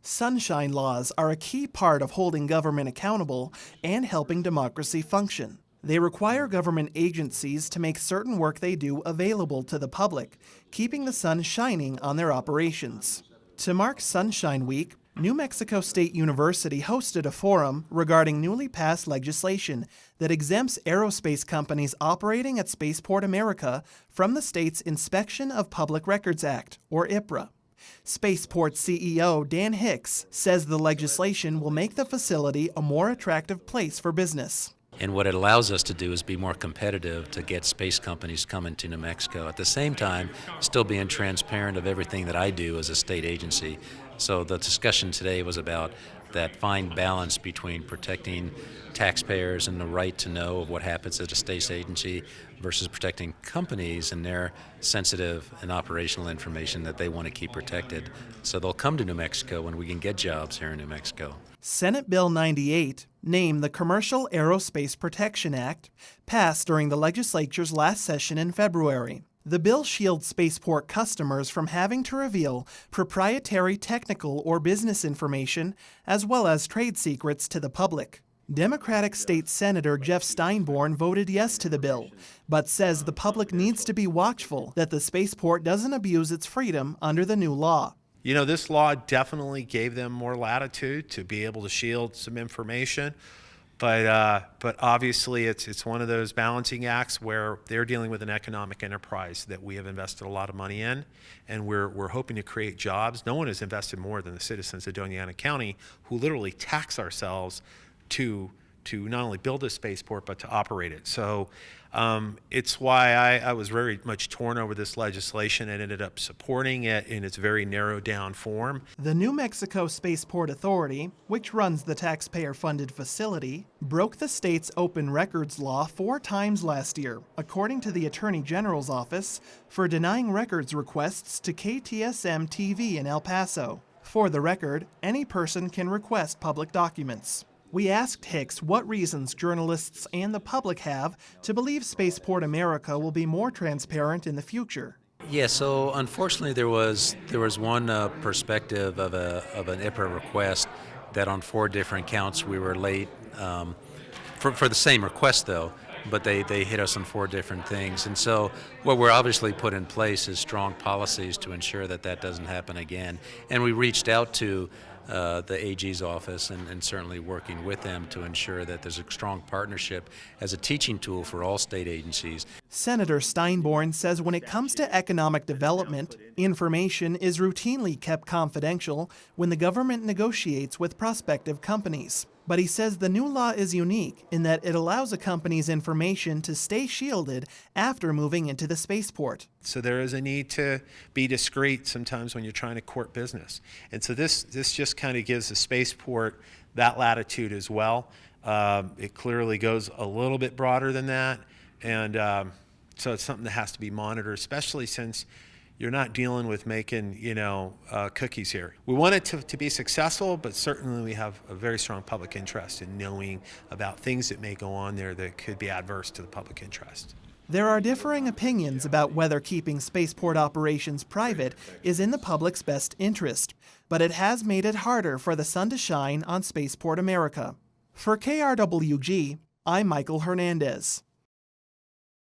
Sunshine laws are a key part of holding government accountable and helping democracy function. They require government agencies to make certain work they do available to the public, keeping the sun shining on their operations. To mark Sunshine Week, New Mexico State University hosted a forum regarding newly passed legislation that exempts aerospace companies operating at Spaceport America from the state's Inspection of Public Records Act, or IPRA. Spaceport CEO Dan Hicks says the legislation will make the facility a more attractive place for business. And what it allows us to do is be more competitive to get space companies coming to New Mexico. At the same time, still being transparent of everything that I do as a state agency. So the discussion today was about that fine balance between protecting taxpayers and the right to know of what happens at a state agency versus protecting companies and their sensitive and operational information that they want to keep protected. So they'll come to New Mexico when we can get jobs here in New Mexico. Senate Bill 98, named the Commercial Aerospace Protection Act, passed during the legislature's last session in February. The bill shields spaceport customers from having to reveal proprietary technical or business information as well as trade secrets to the public. Democratic State Senator Jeff Steinborn voted yes to the bill, but says the public needs to be watchful that the spaceport doesn't abuse its freedom under the new law. You know, this law definitely gave them more latitude to be able to shield some information, but obviously it's one of those balancing acts where they're dealing with an economic enterprise that we have invested a lot of money in, and we're hoping to create jobs. No one has invested more than the citizens of Doña Ana County, who literally tax ourselves to not only build a spaceport but to operate it. So it's why I was very much torn over this legislation and ended up supporting it in its very narrowed down form. The New Mexico Spaceport Authority, which runs the taxpayer-funded facility, broke the state's open records law 4 times last year, according to the Attorney General's office, for denying records requests to KTSM TV in El Paso. For the record, any person can request public documents. We asked Hicks what reasons journalists and the public have to believe Spaceport America will be more transparent in the future. Yeah, so unfortunately there was one perspective of an IPRA request that on 4 different counts we were late for the same request though, but they hit us on 4 different things. And so what we're obviously put in place is strong policies to ensure that that doesn't happen again. And we reached out to the AG's office and certainly working with them to ensure that there's a strong partnership as a teaching tool for all state agencies. Senator Steinborn says when it comes to economic development, information is routinely kept confidential when the government negotiates with prospective companies. But he says the new law is unique in that it allows a company's information to stay shielded after moving into the spaceport. So there is a need to be discreet sometimes when you're trying to court business. And so this just kind of gives the spaceport that latitude as well. It clearly goes a little bit broader than that. And so it's something that has to be monitored, especially since you're not dealing with making, cookies here. We want it to be successful, but certainly we have a very strong public interest in knowing about things that may go on there that could be adverse to the public interest. There are differing opinions about whether keeping spaceport operations private is in the public's best interest, but it has made it harder for the sun to shine on Spaceport America. For KRWG, I'm Michael Hernandez.